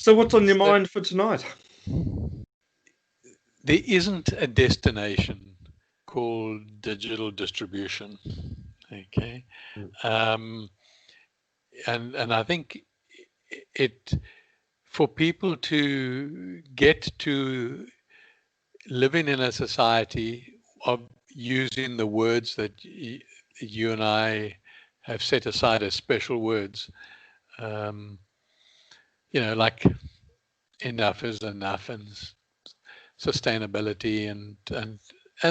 So what's on your mind for tonight? There isn't a destination called digital distribution. Okay. And I think it, for people to get to living in a society of using the words that you and I have set aside as special words, like enough is enough, and sustainability, and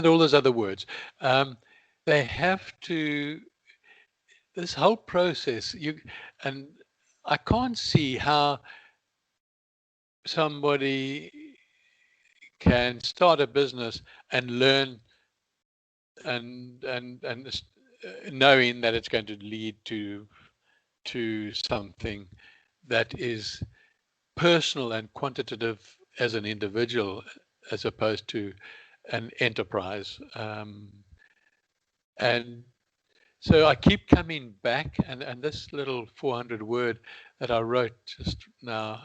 all those other words. They have to, this whole process, and I can't see how somebody can start a business and learn and knowing that it's going to lead to something that is personal and quantitative as an individual, as opposed to an enterprise. And so I keep coming back, and this little 400 word that I wrote just now,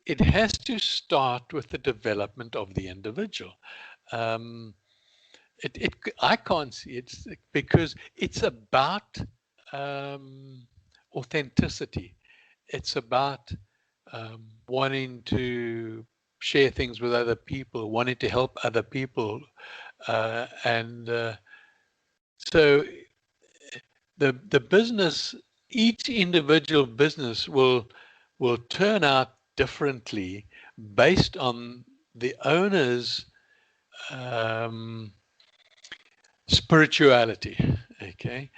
it has to start with the development of the individual. I can't see it, because it's about authenticity. It's about wanting to share things with other people, wanting to help other people, so the business, each individual business will turn out differently based on the owner's spirituality. Okay.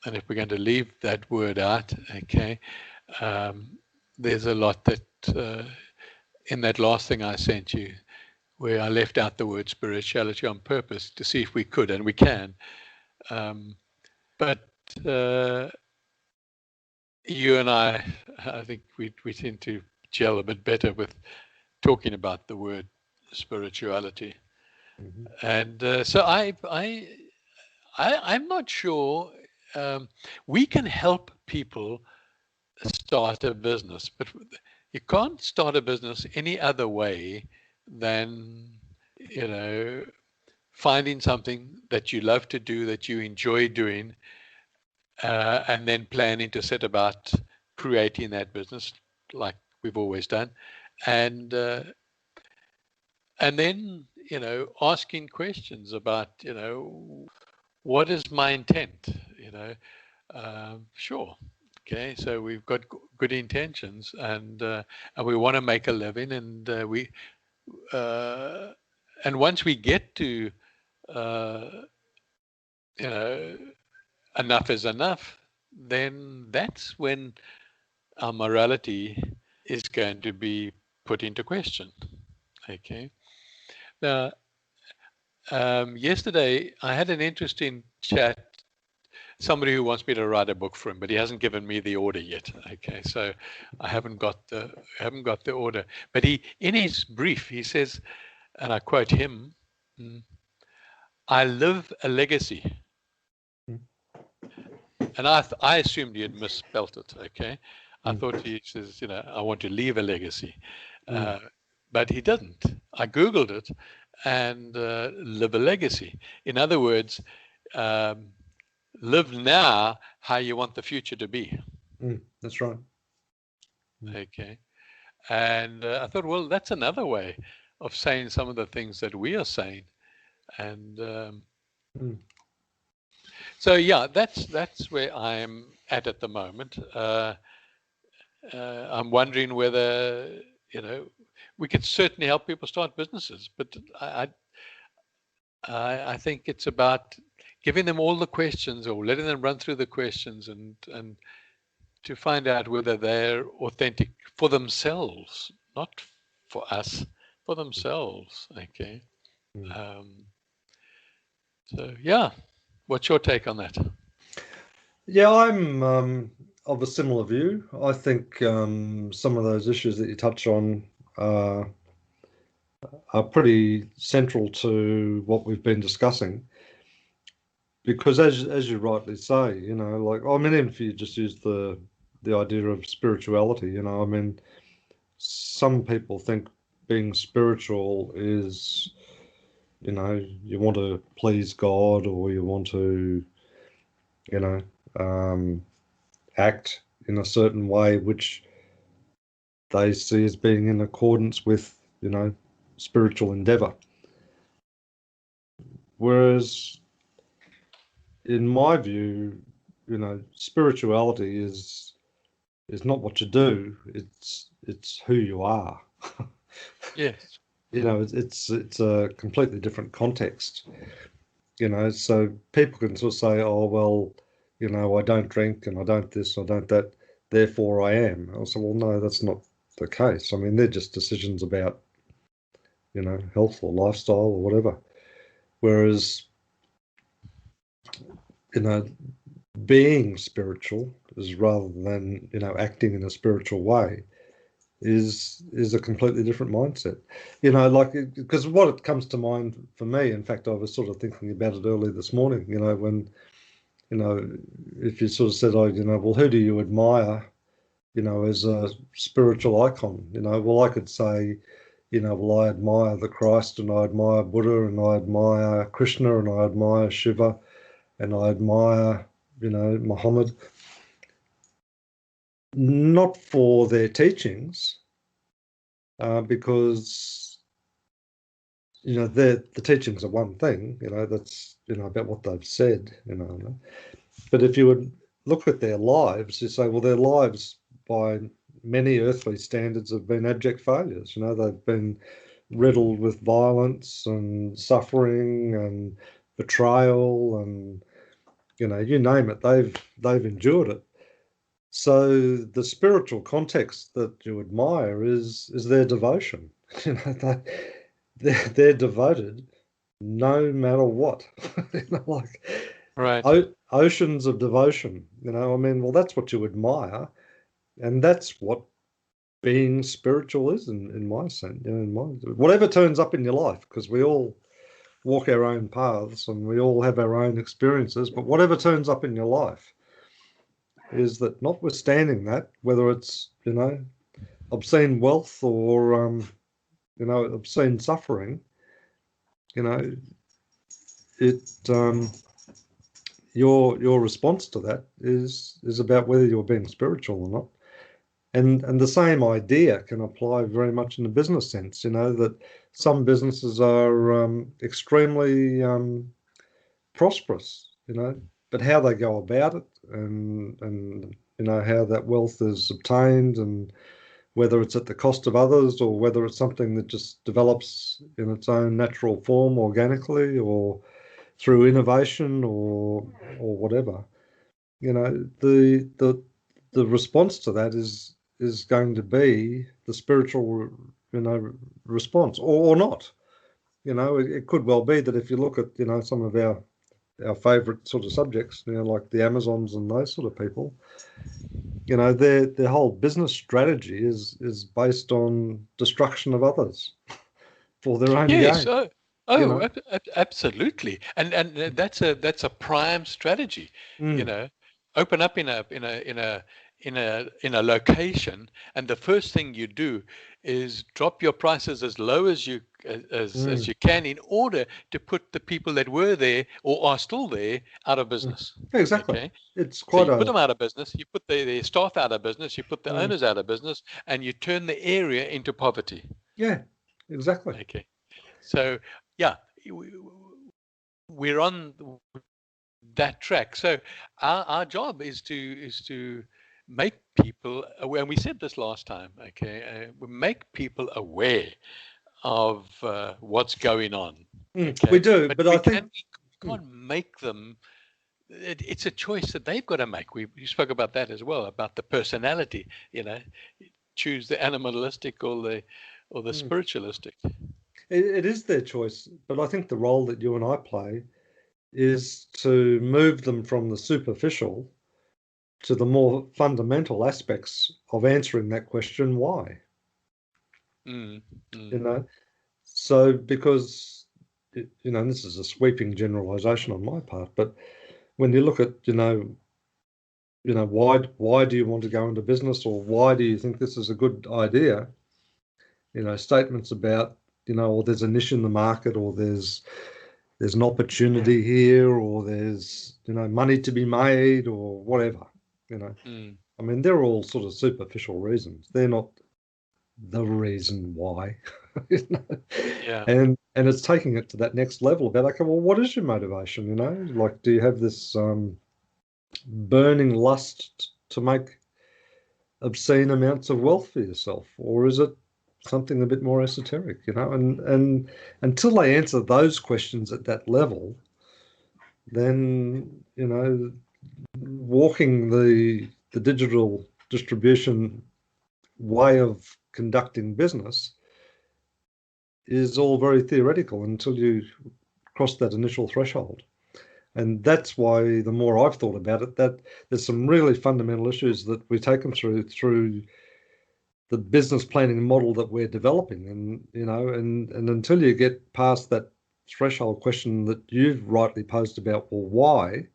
And if we're going to leave that word out, okay, there's a lot that in that last thing I sent you, where I left out the word spirituality on purpose to see if we could, and we can. But you and I think we tend to gel a bit better with talking about the word spirituality. And so I'm not sure. We can help people start a business, but you can't start a business any other way than, finding something that you love to do, that you enjoy doing, and then planning to set about creating that business like we've always done. And then, asking questions about, what is my intent? Sure. Okay, so we've got good intentions, and we want to make a living, and and once we get to enough is enough, then that's when our morality is going to be put into question. Okay. Now, yesterday I had an interesting chat. Somebody who wants me to write a book for him, but he hasn't given me the order yet. Okay, so I haven't got the order. But in his brief, he says, and I quote him, "I live a legacy." And I assumed he had misspelt it. Okay, I thought he says, I want to leave a legacy, but he didn't. I Googled it, and live a legacy. In other words, live now how you want the future to be. That's right. Okay. And I thought, well, that's another way of saying some of the things that we are saying. And so, yeah, that's where I'm at the moment. I'm wondering whether, we could certainly help people start businesses, but I think it's about giving them all the questions, or letting them run through the questions, and to find out whether they're authentic for themselves, not for us, for themselves. Okay. So yeah, what's your take on that? Yeah, I'm of a similar view. I think some of those issues that you touch on are pretty central to what we've been discussing. Because as you rightly say, like, I mean, even if you just use the the idea of spirituality. You know, I mean, some people think being spiritual is, you know, you want to please God, or you want to, you know, act in a certain way which they see as being in accordance with, you know, spiritual endeavor. Whereas, in my view, you know, spirituality is not what you do; it's who you are. Yes. You know, it's a completely different context. You know, so people can sort of say, "Oh, well, you know, I don't drink and I don't this, I don't that, therefore I am." I say, "Well, no, that's not the case. I mean, they're just decisions about, you know, health or lifestyle or whatever." Whereas, you know, being spiritual is, rather than, you know, acting in a spiritual way, is a completely different mindset. You know, like, because what it comes to mind for me, in fact, I was sort of thinking about it early this morning, you know, when, you know, if you sort of said, oh, you know, well, who do you admire, you know, as a spiritual icon? You know, well, I could say, you know, well, I admire the Christ, and I admire Buddha, and I admire Krishna, and I admire Shiva, and I admire, you know, Muhammad, not for their teachings, because, you know, the teachings are one thing, you know, that's, you know, about what they've said, you know. But if you would look at their lives, you say, well, their lives by many earthly standards have been abject failures. You know, they've been riddled with violence and suffering and betrayal, and, you know, you name it, they've endured it. So the spiritual context that you admire is their devotion. You know, they're devoted no matter what. You know, like, Right. oceans of devotion. You know, I mean, well, that's what you admire, and that's what being spiritual is, in my sense. You know, in my, whatever turns up in your life, because we all walk our own paths and we all have our own experiences. But whatever turns up in your life, is that, notwithstanding that, whether it's, you know, obscene wealth or, you know, obscene suffering, you know, it your response to that is about whether you're being spiritual or not. And the same idea can apply very much in the business sense. You know, that some businesses are extremely prosperous. You know, but how they go about it, and you know, how that wealth is obtained, and whether it's at the cost of others, or whether it's something that just develops in its own natural form organically, or through innovation, or whatever. You know, the response to that is going to be the spiritual, you know, response, or not. You know, it could well be that if you look at, you know, some of our favorite sort of subjects, you know, like the Amazons and those sort of people, you know, their whole business strategy is based on destruction of others for their own Yes. gain. You Oh, know. absolutely. And that's a prime strategy. You Mm, know, open up in a location, and the first thing you do is drop your prices as low as as mm, you can, in order to put the people that were there or are still there out of mm. business. Yeah, exactly. Okay. It's So quite you put a. them out of business, you put their staff out of business, you put the Mm, owners out of business, and you turn the area into poverty. yeah, exactly. Okay. So yeah, we're on that track. So our job is to make people aware. And we said this last time. Okay, we make people aware of what's going on. We Okay, do, but but I think. we Mm, can't make them. It's a choice that they've got to make. You spoke about that as well, about the personality. You know, choose the animalistic or the mm. spiritualistic. It is their choice, but I think the role that you and I play is to move them from the superficial to the more fundamental aspects of answering that question, why? Mm, You mm, know, so because, you know, and this is a sweeping generalization on my part, but when you look at, you know, why do you want to go into business, or why do you think this is a good idea? Statements about, or there's a niche in the market, or there's an opportunity here, or there's, money to be made, or whatever, I mean, they're all sort of superficial reasons. They're not the reason why. Yeah. And it's taking it to that next level about, okay, well, what is your motivation? Like, do you have this burning lust to make obscene amounts of wealth for yourself, or is it something a bit more esoteric? And until they answer those questions at that level, then walking the digital distribution way of conducting business is all very theoretical until you cross that initial threshold. And that's why the more I've thought about it, that there's some really fundamental issues that we take them through the business planning model that we're developing. And until you get past that threshold question that you've rightly posed about, well, why,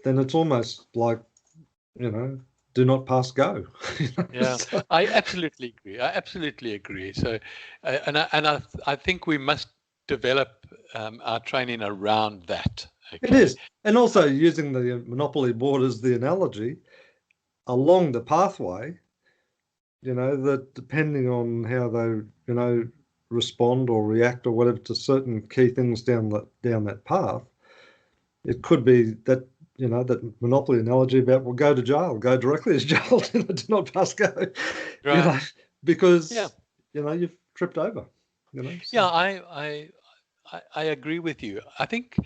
then it's almost like, do not pass go. Yeah, I absolutely agree. So, I think we must develop our training around that. Okay? It is. And also using the Monopoly board as the analogy, along the pathway, that depending on how they, respond or react or whatever to certain key things down that path, it could be that, that Monopoly analogy about, well, go to jail, go directly to jail, do not pass go, Right. because, you've tripped over, so. Yeah, I agree with you. I think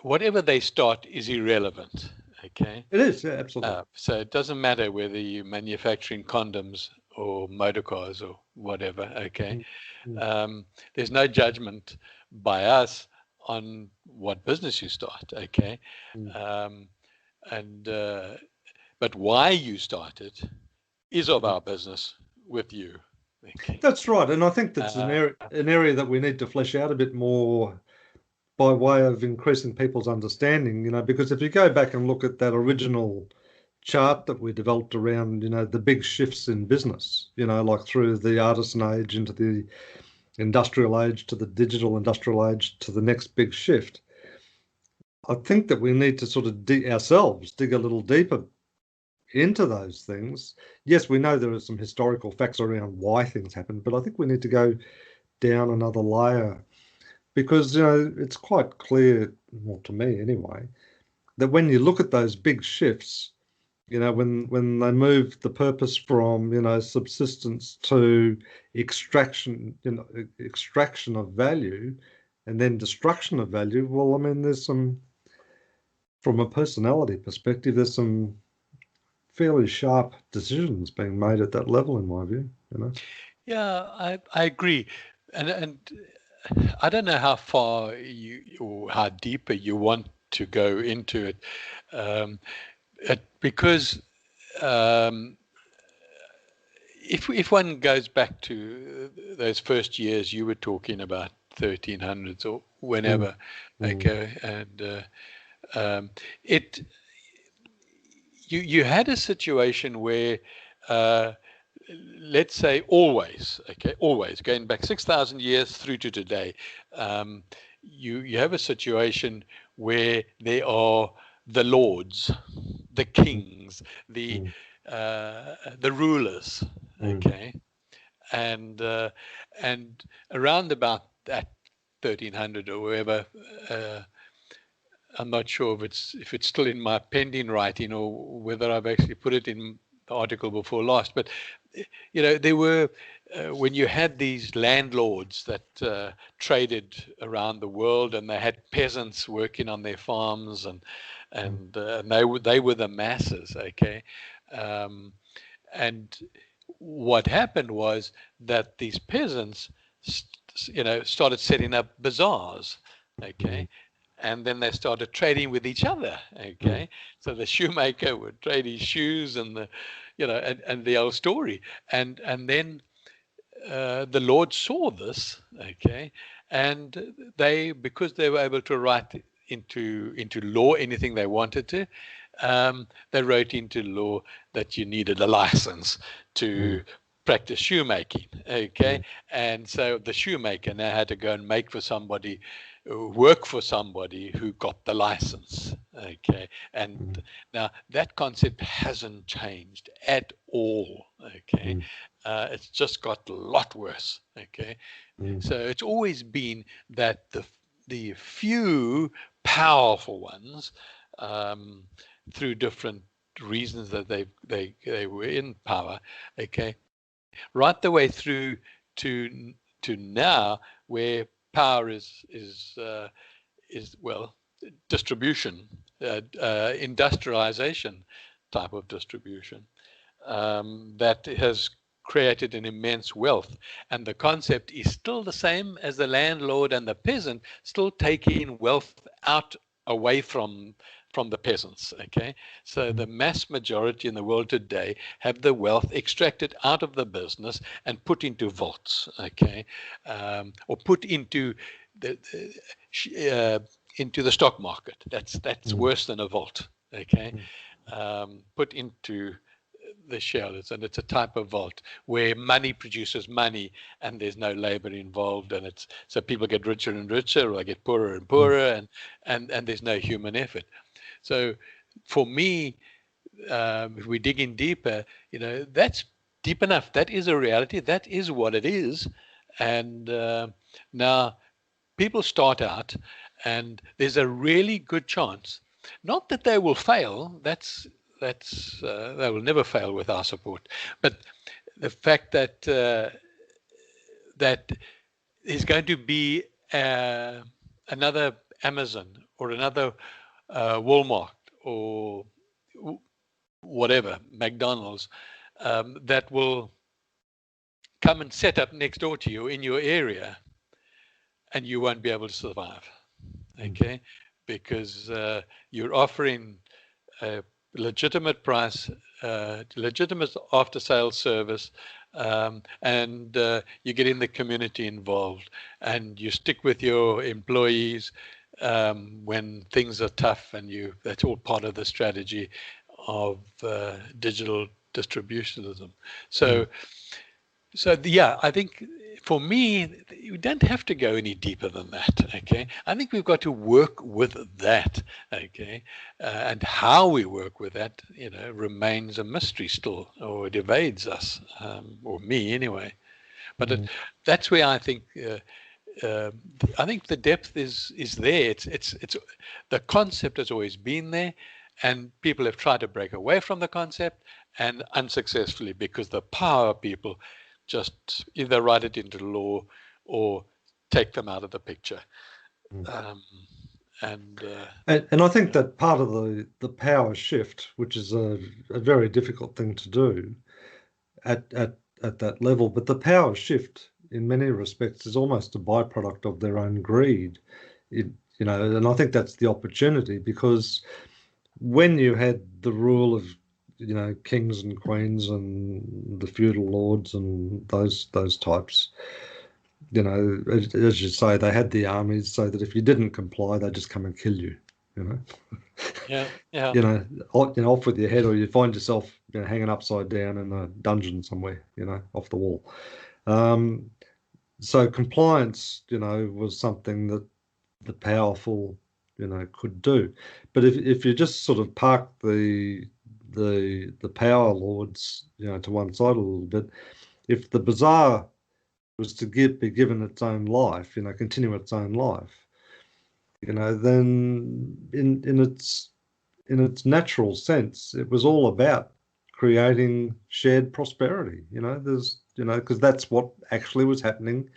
whatever they start is irrelevant. Okay. It is, yeah, absolutely. So it doesn't matter whether you're manufacturing condoms or motor cars or whatever. Okay. There's no judgment by us on what business you start. Okay. But why you started is of our business with you. Okay. That's right. And I think that's an area that we need to flesh out a bit more by way of increasing people's understanding, because if you go back and look at that original chart that we developed around, the big shifts in business, like through the artisan age into the industrial age to the digital industrial age to the next big shift, I think that we need to sort of dig a little deeper into those things. Yes, we know there are some historical facts around why things happen, but I think we need to go down another layer, because it's quite clear, well, to me anyway, that when you look at those big shifts, when they move the purpose from subsistence to extraction, extraction of value, and then destruction of value. Well, I mean, there's some, from a personality perspective, there's some fairly sharp decisions being made at that level, in my view. Yeah, I agree, and I don't know how far or how deeper you want to go into it, because if one goes back to those first years you were talking about, 1300s or whenever, okay, and you had a situation where, let's say always going back 6,000 years through to today, you have a situation where there are the lords, the kings, the rulers, okay, and around about that 1300 or wherever, I'm not sure if it's still in my pending writing or whether I've actually put it in the article before last, but there were, when you had these landlords that traded around the world, and they had peasants working on their farms, and they were the masses, okay, and what happened was that these peasants started setting up bazaars, okay, and then they started trading with each other, okay. So the shoemaker would trade his shoes, and and the old story, and then the Lord saw this, okay, and because they were able to write into law anything they wanted to. They wrote into law that you needed a license to practice shoemaking. Okay, and so the shoemaker now had to go and make for somebody, work for somebody who got the license. Okay, and now that concept hasn't changed at all. Okay, it's just got a lot worse. Okay, so it's always been that the few powerful ones, through different reasons that they were in power, okay, right the way through to now, where power is well, distribution, industrialization type of distribution, that has created an immense wealth. And the concept is still the same as the landlord and the peasant still taking wealth out away from the peasants. Okay, so the mass majority in the world today have the wealth extracted out of the business and put into vaults. Okay, or put into the stock market. That's worse than a vault. Okay, put into the shareholders, and it's a type of vault where money produces money and there's no labor involved, and it's so people get richer and richer, or they get poorer and poorer, and there's no human effort. So for me, if we dig in deeper, that's deep enough. That is a reality. That is what it is. And now people start out, and there's a really good chance, not that they will fail. They will never fail with our support. But the fact that that there's going to be another Amazon or another Walmart or whatever, McDonald's, that will come and set up next door to you in your area, and you won't be able to survive. Okay, because you're offering a legitimate price, legitimate after-sales service, and you get in the community involved, and you stick with your employees when things are tough, and that's all part of the strategy of digital distributionism. So yeah, I think for me, you don't have to go any deeper than that. Okay, I think we've got to work with that. Okay, and how we work with that, remains a mystery still, or it evades us, or me anyway. But that's where I think the depth is there. It's the concept has always been there, and people have tried to break away from the concept, and unsuccessfully, because the power people just either write it into law or take them out of the picture. And I think that part of the power shift, which is a very difficult thing to do at that level, but the power shift in many respects is almost a byproduct of their own greed. And I think that's the opportunity, because when you had the rule of kings and queens and the feudal lords and those types, as you say, they had the armies, so that if you didn't comply, they'd just come and kill you. Off with your head, or you find yourself hanging upside down in a dungeon somewhere, off the wall. So compliance, was something that the powerful, could do. But if you just sort of park the power lords, to one side a little bit, if the bazaar was to be given its own life, continue its own life, then in its natural sense, it was all about creating shared prosperity. Because that's what actually was happening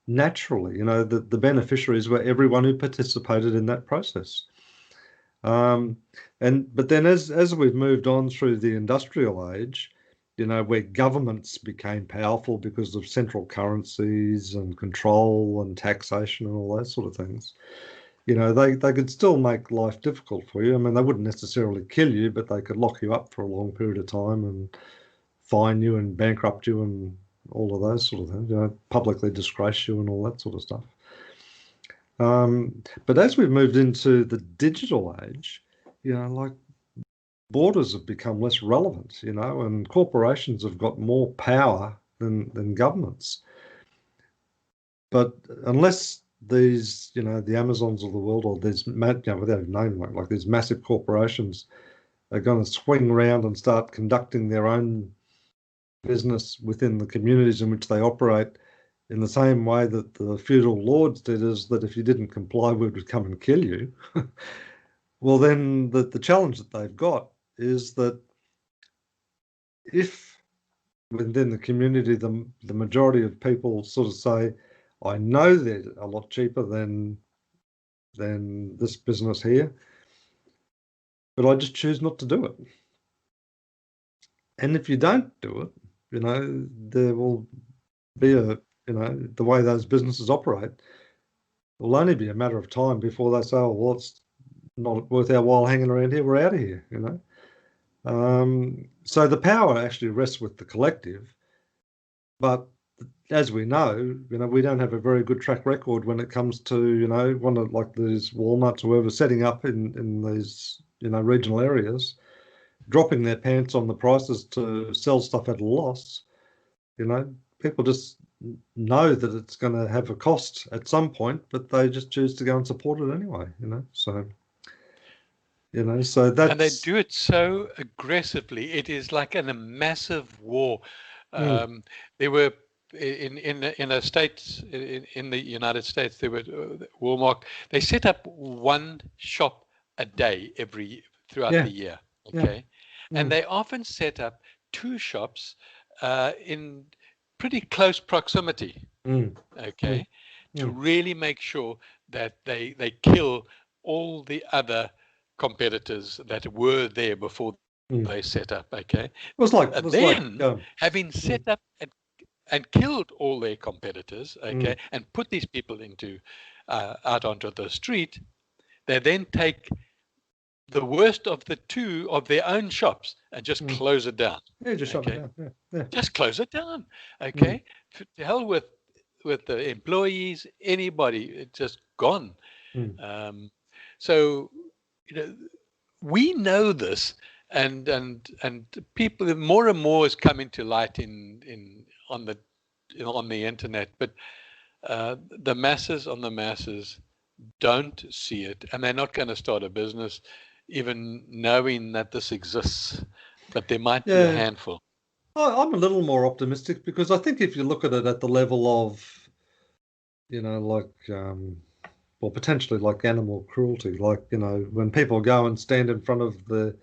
naturally. The beneficiaries were everyone who participated in that process. But then as we've moved on through the industrial age, where governments became powerful because of central currencies and control and taxation and all those sort of things, they could still make life difficult for you. I mean, they wouldn't necessarily kill you, but they could lock you up for a long period of time and fine you and bankrupt you and all of those sort of things, publicly disgrace you and all that sort of stuff. But as we've moved into the digital age, like borders have become less relevant, and corporations have got more power than governments. But unless these, the Amazons of the world, or these, without name like these massive corporations are going to swing around and start conducting their own business within the communities in which they operate in the same way that the feudal lords did, is that if you didn't comply, we would come and kill you. Well, then the challenge that they've got is that if within the community, the majority of people sort of say, I know they're a lot cheaper than this business here, but I just choose not to do it. And if you don't do it, there will be the way those businesses operate, it will only be a matter of time before they say, oh, well, it's not worth our while hanging around here, we're out of here, So the power actually rests with the collective, but as we know, we don't have a very good track record when it comes to, one of like these Walmarts or whoever setting up in these, regional areas, dropping their pants on the prices to sell stuff at a loss. People just know that it's going to have a cost at some point, but they just choose to go and support it anyway, so. So that's... And they do it so aggressively. It is like a massive war. There were in a state in the United States, there were Walmart. They set up one shop a day throughout the year. Okay, and they often set up two shops in pretty close proximity. Okay, to really make sure that they kill all the other competitors that were there before they set up. Okay, having set up and killed all their competitors, okay, and put these people out onto the street, they then take the worst of the two of their own shops and just close it down. Yeah, just shut it down. Yeah. Just close it down. Okay, to hell with the employees, anybody, it's just gone. So we know this, and people, more and more is coming to light on the internet, but the masses don't see it, and they're not going to start a business even knowing that this exists, but there might be a handful. I'm a little more optimistic, because I think if you look at it at the level of, potentially like animal cruelty, like, when people go and stand in front of the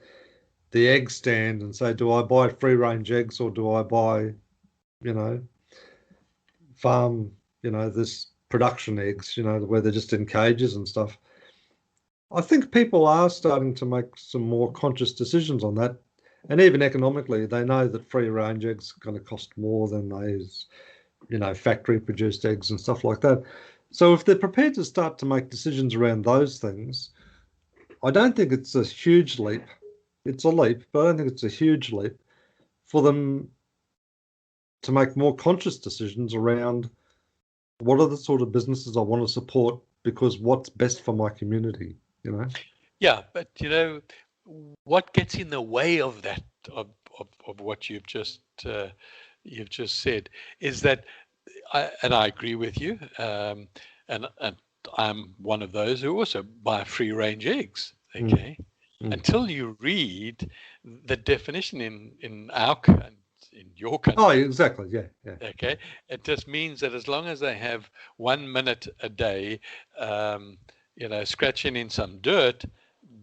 egg stand and say, do I buy free range eggs, or do I buy, farm, this production eggs, where they're just in cages and stuff. I think people are starting to make some more conscious decisions on that. And even economically, they know that free range eggs are going to cost more than those, factory produced eggs and stuff like that. So if they're prepared to start to make decisions around those things, I don't think it's a huge leap. It's a leap, but I don't think it's a huge leap for them to make more conscious decisions around what are the sort of businesses I want to support, because what's best for my community, Yeah, but what gets in the way of that, of what you've just said, is that, I agree with you, and I'm one of those who also buy free range eggs. Okay, until you read the definition in our in your country. Oh, exactly. Yeah. Okay, it just means that as long as they have 1 minute a day, scratching in some dirt,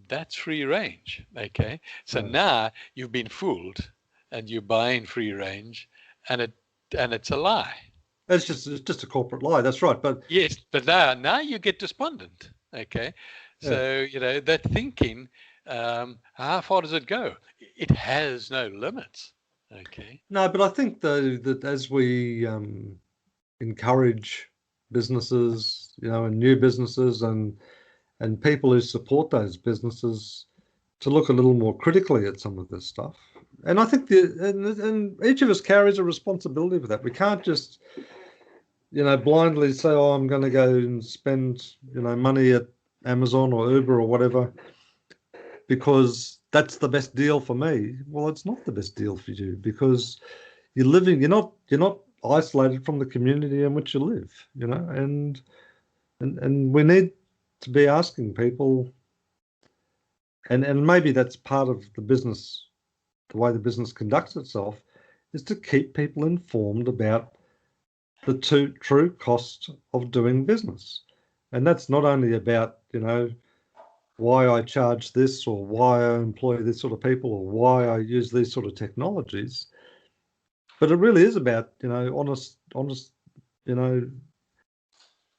that's free range. Okay, so now you've been fooled, and you're buying free range, and it's a lie. It's just a corporate lie. That's right. But yes, but now you get despondent. Okay, so that thinking, how far does it go? It has no limits. Okay. No, but I think though that as we encourage businesses, and new businesses, and people who support those businesses to look a little more critically at some of this stuff, and I think and each of us carries a responsibility for that. We can't just blindly say, oh, I'm going to go and spend, money at Amazon or Uber or whatever, because that's the best deal for me. Well, it's not the best deal for you, because you're not isolated from the community in which you live, and we need to be asking people, and maybe that's part of the business, the way the business conducts itself, is to keep people informed about the true cost of doing business. And that's not only about, why I charge this, or why I employ this sort of people, or why I use these sort of technologies, but it really is about, honest,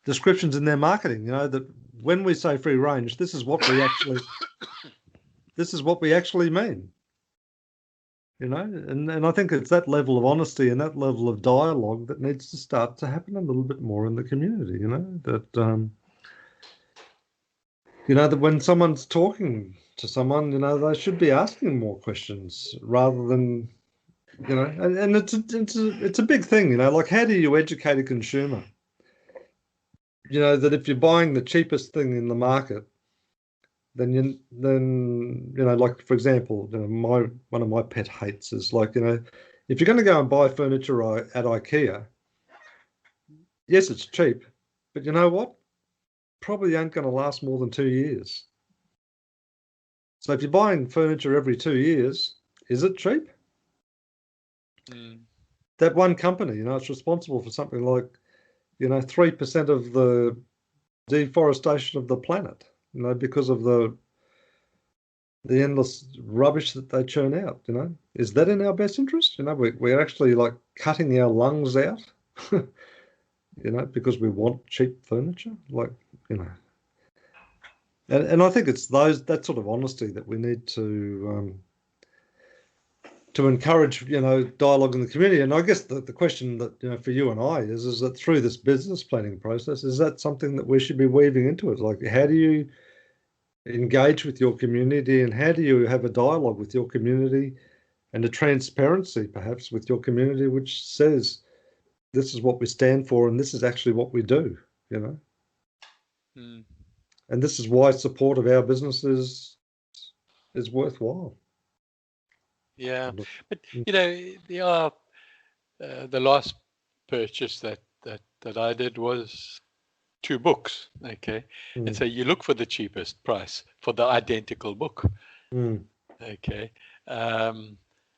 descriptions in their marketing, that when we say free range, this is what we actually mean. And I think it's that level of honesty and that level of dialogue that needs to start to happen a little bit more in the community, that when someone's talking to someone, they should be asking more questions rather than, and it's a big thing, like, how do you educate a consumer? That if you're buying the cheapest thing in the market, then like, for example, one of my pet hates is, like, if you're going to go and buy furniture at IKEA, yes, it's cheap, but you know what? Probably ain't going to last more than 2 years. So if you're buying furniture every 2 years, is it cheap? That one company, it's responsible for something like, 3% of the deforestation of the planet, because of the endless rubbish that they churn out. Is that in our best interest? We're actually, like, cutting our lungs out, because we want cheap furniture, like, and I think it's that sort of honesty that we need to encourage, dialogue in the community. And I guess the question that, for you and I is that through this business planning process, is that something that we should be weaving into it? Like, how do you engage with your community, and how do you have a dialogue with your community, and a transparency perhaps with your community, which says this is what we stand for and this is actually what we do, and this is why support of our businesses is worthwhile. Yeah, but the last purchase that I did was 2 books. Okay, and so you look for the cheapest price for the identical book. Okay,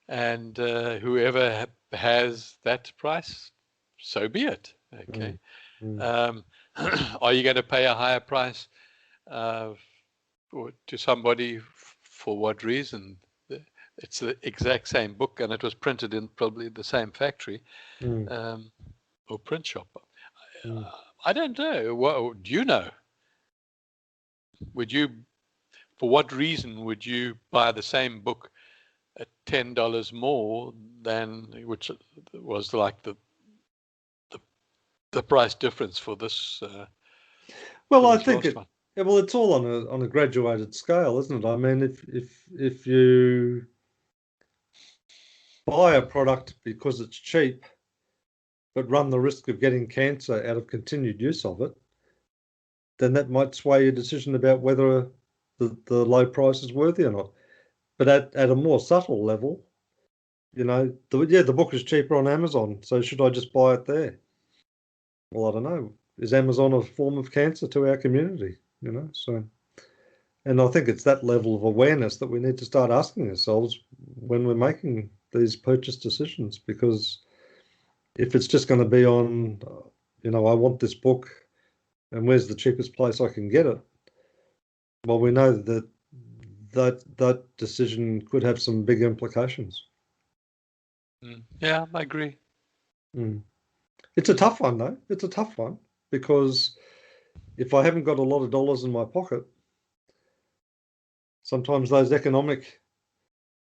and whoever has that price, so be it. Okay, are you going to pay a higher price to somebody for what reason? It's the exact same book, and it was printed in probably the same factory or print shop. I don't know. What do you know? For what reason would you buy the same book at $10 more than, which was like the price difference for this? Well, I think it's all on a graduated scale, isn't it? I mean, if you buy a product because it's cheap, but run the risk of getting cancer out of continued use of it, then that might sway your decision about whether the low price is worthy or not. But at a more subtle level, the book is cheaper on Amazon, so should I just buy it there? Well, I don't know. Is Amazon a form of cancer to our community? So, and I think it's that level of awareness that we need to start asking ourselves when we're making these purchase decisions, because if it's just going to be on, I want this book and where's the cheapest place I can get it, well, we know that decision could have some big implications. Yeah, I agree. It's a tough one, though. It's a tough one, because if I haven't got a lot of dollars in my pocket, sometimes those economic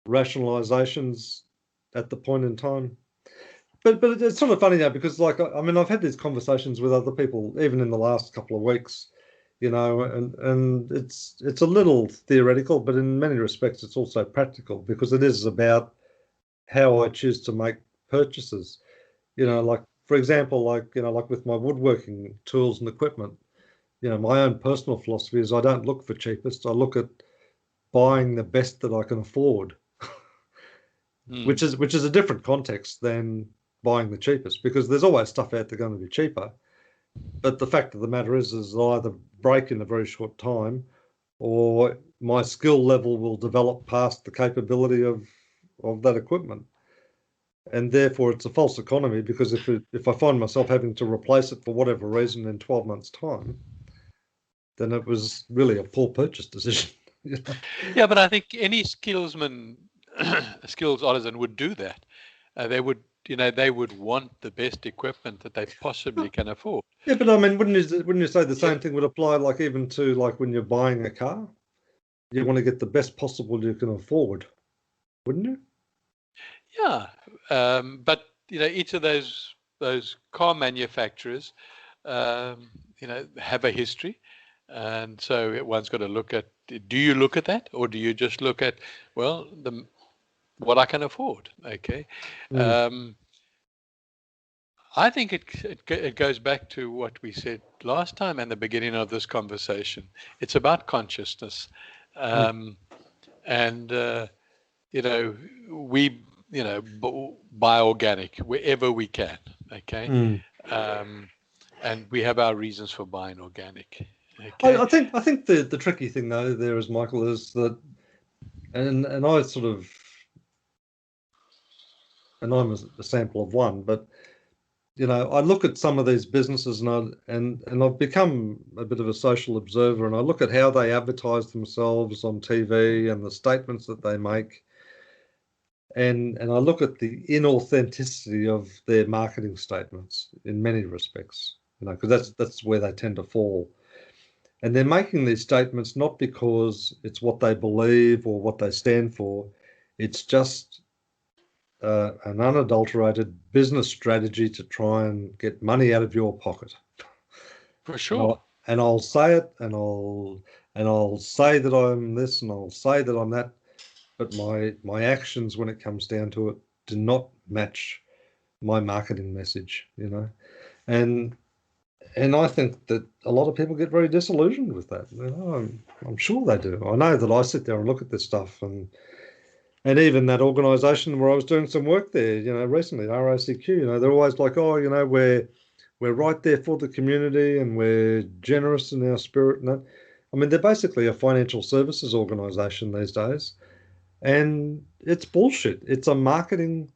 rationalizations at the point in time. But it's sort of funny now, because, like, I mean, I've had these conversations with other people even in the last couple of weeks, and it's a little theoretical, but in many respects it's also practical, because it is about how I choose to make purchases. Like, for example, like with my woodworking tools and equipment, my own personal philosophy is I don't look for cheapest. I look at buying the best that I can afford, which is a different context than buying the cheapest, because there's always stuff out there going to be cheaper. But the fact of the matter is I'll either break in a very short time, or my skill level will develop past the capability of that equipment. And therefore it's a false economy, because if I find myself having to replace it for whatever reason in 12 months' time, then it was really a poor purchase decision. Yeah, but I think any skills artisan would do that. They would want the best equipment that they possibly can afford. Yeah, but I mean, wouldn't you say the same thing would apply, like even to like when you're buying a car? You want to get the best possible you can afford, wouldn't you? Yeah, but each of those car manufacturers, have a history, and so one's got to look at. Do you look at that, or do you just look at what I can afford? Okay. I think it goes back to what we said last time and the beginning of this conversation. It's about consciousness, and we buy organic wherever we can. Okay, and we have our reasons for buying organic. Okay? I think the tricky thing though there is, Michael, is that, and I sort of, and I'm a sample of one, but I look at some of these businesses and I've become a bit of a social observer, and I look at how they advertise themselves on TV and the statements that they make, and I look at the inauthenticity of their marketing statements in many respects, because that's where they tend to fall. And they're making these statements not because it's what they believe or what they stand for. It's just an unadulterated business strategy to try and get money out of your pocket. For sure. And I'll say it, and I'll say that I'm this, and I'll say that I'm that, but my actions, when it comes down to it, do not match my marketing message. And I think that a lot of people get very disillusioned with that. I'm sure they do. I know that I sit there and look at this stuff, and even that organisation where I was doing some work there, recently, RACQ, they're always like, oh, we're right there for the community, and we're generous in our spirit. And that. I mean, they're basically a financial services organisation these days, and it's bullshit. It's a marketing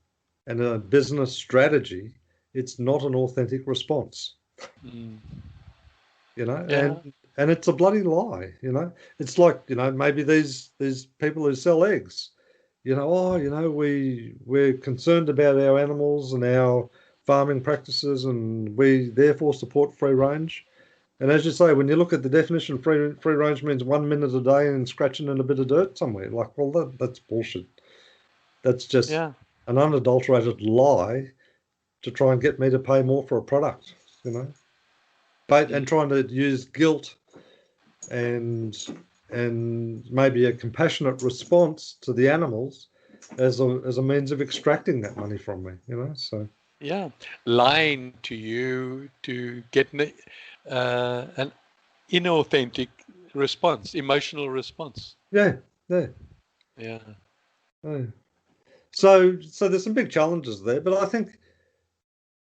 and a business strategy. It's not an authentic response. Yeah. And it's a bloody lie. It's like, maybe these people who sell eggs, we're concerned about our animals and our farming practices, and we therefore support free range. And as you say, when you look at the definition, free range means 1 minute a day and scratching in a bit of dirt somewhere. Like, well, that's bullshit. That's just an unadulterated lie to try and get me to pay more for a product, and trying to use guilt and maybe a compassionate response to the animals as a means of extracting that money from me, so. Yeah, lying to you to get an inauthentic response, emotional response. Yeah. So there's some big challenges there, but I think,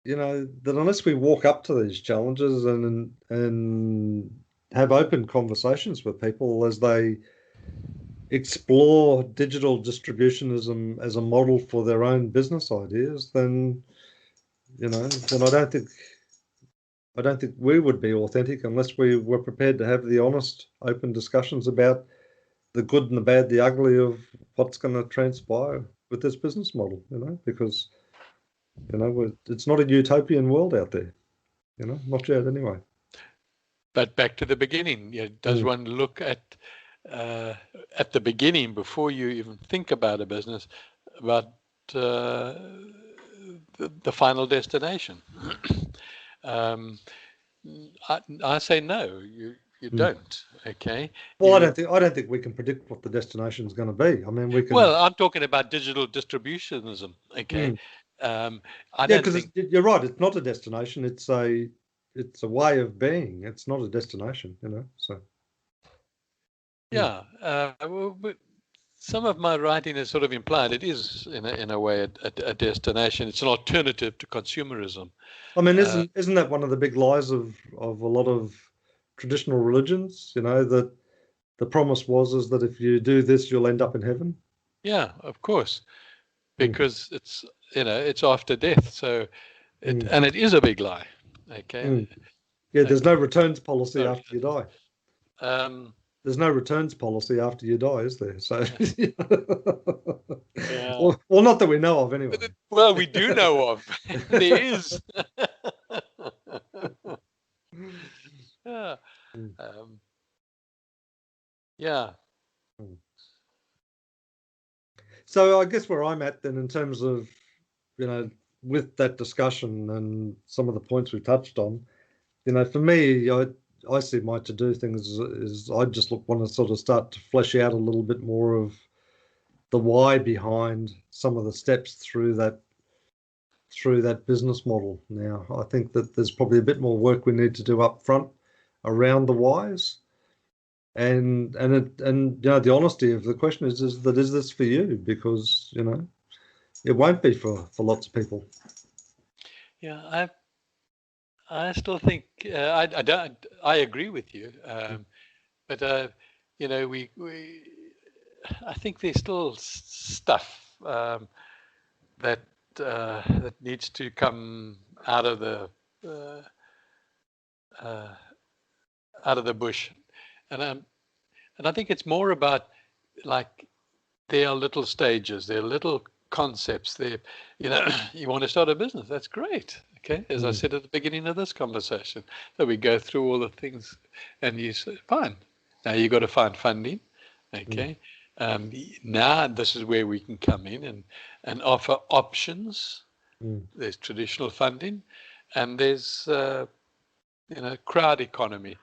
that unless we walk up to these challenges and have open conversations with people as they explore digital distribution as a model for their own business ideas, then I don't think we would be authentic unless we were prepared to have the honest, open discussions about the good and the bad, the ugly of what's going to transpire with this business model, because it's not a utopian world out there, not yet anyway. But back to the beginning, does one look at the beginning before you even think about a business, about the final destination? I say no. You don't. Okay. Well, I don't think we can predict what the destination is going to be. I mean, we can. Well, I'm talking about digital distributionism. Okay. I Yeah, don't because think. you're right. It's not a destination. It's a way of being. It's not a destination, So Yeah, but some of my writing is sort of implied it is in a way a destination. It's an alternative to consumerism. I mean, isn't that one of the big lies of a lot of traditional religions? That the promise is that if you do this, you'll end up in heaven. Yeah, of course, because it's after death. So and it is a big lie. Okay. Yeah, there's no Okay. returns policy Sorry. after you die. Um, There's no returns policy after you die, is there? So, yeah. well, not that we know of, anyway. Well, we do know of. There is. Yeah. Yeah. So I guess where I'm at then, in terms of, with that discussion and some of the points we touched on, for me, I see my to-do things is I just want to sort of start to flesh out a little bit more of the why behind some of the steps through that business model. Now, I think that there's probably a bit more work we need to do up front around the whys. And the honesty of the question is this for you? Because it won't be for lots of people. Yeah, I still think I agree with you, but we I think there's still stuff that needs to come out of the bush, and I think it's more about, like, there are little stages, there are little concepts there. You want to start a business, that's great. Okay, as I said at the beginning of this conversation, so we go through all the things, and you say, fine, now you got to find funding. Okay, now this is where we can come in and offer options. There's traditional funding, and there's crowd economy,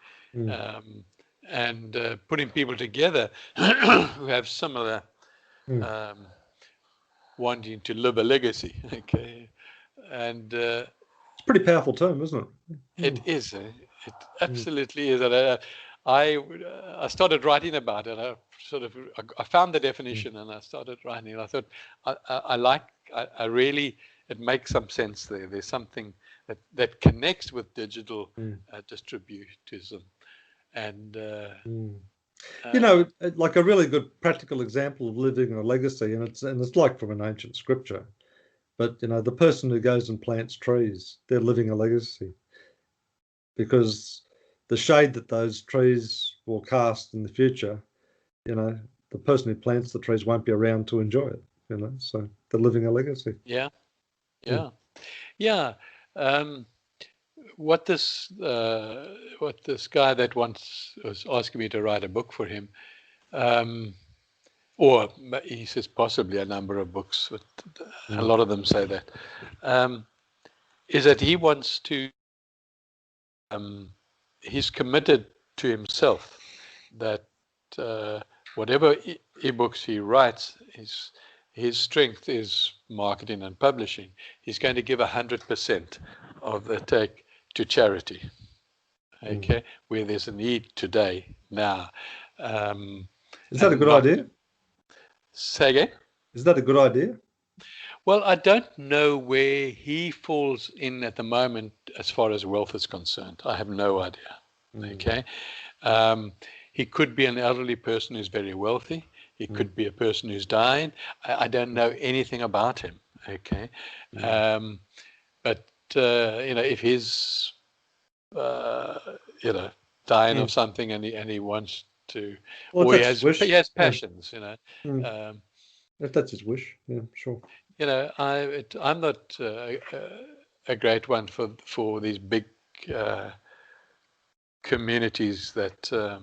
and putting people together who have similar wanting to live a legacy. Okay, and it's a pretty powerful term, isn't it? It is. It absolutely is. And I started writing about it. I found the definition and I started writing. And I thought I really, it makes some sense there. There's something that connects with digital distributism, and like a really good practical example of living a legacy, and it's like from an ancient scripture. But the person who goes and plants trees, they're living a legacy, because the shade that those trees will cast in the future, the person who plants the trees won't be around to enjoy it. So they're living a legacy. Yeah. What this guy that once was asking me to write a book for him, or he says possibly a number of books, but a lot of them say that, is that he wants to, he's committed to himself that whatever ebooks he writes, his strength is marketing and publishing. He's going to give 100% of the take to charity. Okay, where there's a need today, now. Is that a good idea? Say again? Is that a good idea? Well, I don't know where he falls in at the moment as far as wealth is concerned. I have no idea. Okay. He could be an elderly person who's very wealthy. He could be a person who's dying. I don't know anything about him. Okay. But, if he's, dying of something and he wants to, or he has passions, If that's his wish, yeah, sure. I'm not a great one for these big communities that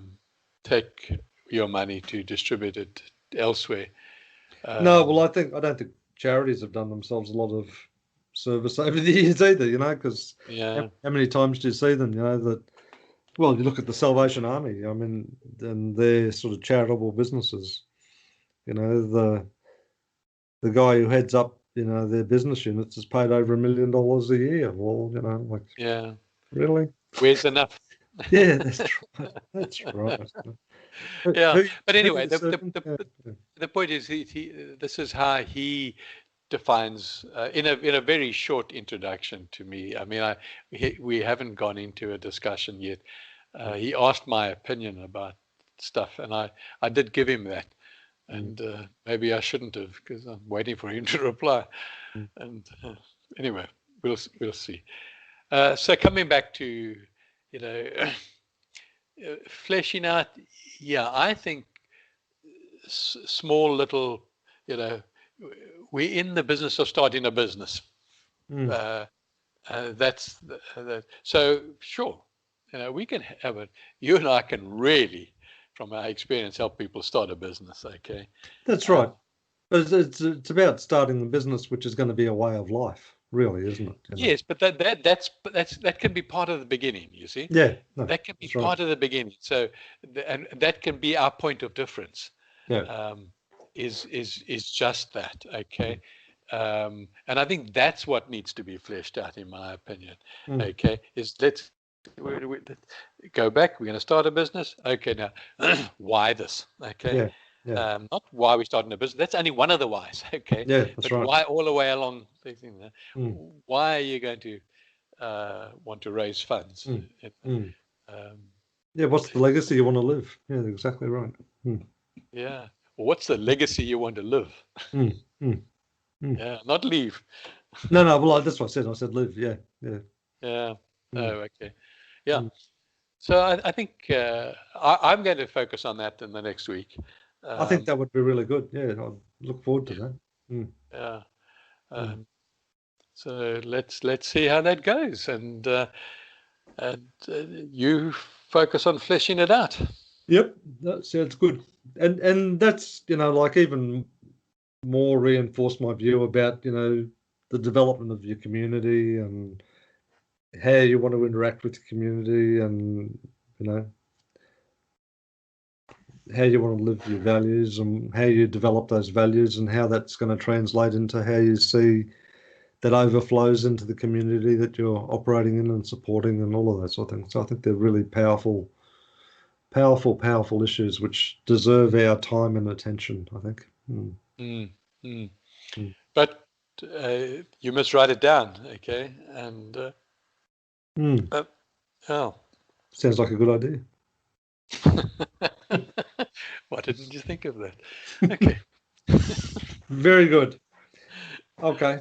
take your money to distribute it elsewhere. No, well, I don't think charities have done themselves a lot of service over the years either, because how many times do you see them, that, well, you look at the Salvation Army, I mean, and they're sort of charitable businesses. The guy who heads up their business units is paid over $1 million a year. Well, like, Yeah. really? Where's enough? Yeah, that's right. That's right. Yeah. Who- But who anyway, you serving? Yeah, yeah. the point is this is how he defines in a very short introduction to me. I mean, we haven't gone into a discussion yet. He asked my opinion about stuff, and I did give him that, and maybe I shouldn't have, because I'm waiting for him to reply. Mm. And anyway, we'll see. So coming back to fleshing out, yeah, I think small little, we're in the business of starting a business. That's so sure. We can have it. You and I can really, from our experience, help people start a business. Okay. That's right. But it's about starting the business, which is going to be a way of life, really, isn't it? Yes, but that can be part of the beginning. You see. Yeah. No, that can be right. part of the beginning. So, and that can be our point of difference. Yeah. Is just that. Okay. And I think that's what needs to be fleshed out, in my opinion. Okay, is let's go back. We're going to start a business. Okay, now why this? Okay, Yeah. Yeah. Not why we're starting a business. That's only one of the whys. Okay, Yeah, that's but right. why all the way along? Why are you going to want to raise funds? Yeah, what's the legacy you want to live? Yeah, exactly right. Yeah, what's the legacy you want to live? Yeah, not leave. No, well, that's what I said. I said live. Yeah, yeah. Yeah. Oh, okay. Yeah. So I think I'm going to focus on that in the next week. I think that would be really good. Yeah, I look forward to that. Yeah. So let's see how that goes, and you focus on fleshing it out. Yep, that sounds good. And that's like even more reinforced my view about the development of your community and how you want to interact with the community, and how you want to live your values and how you develop those values, and how that's going to translate into how you see that overflows into the community that you're operating in and supporting, and all of that sort of thing. So I think they're really powerful issues which deserve our time and attention, I think. But you must write it down, okay? And sounds like a good idea. Why didn't you think of that? Okay. Very good. Okay.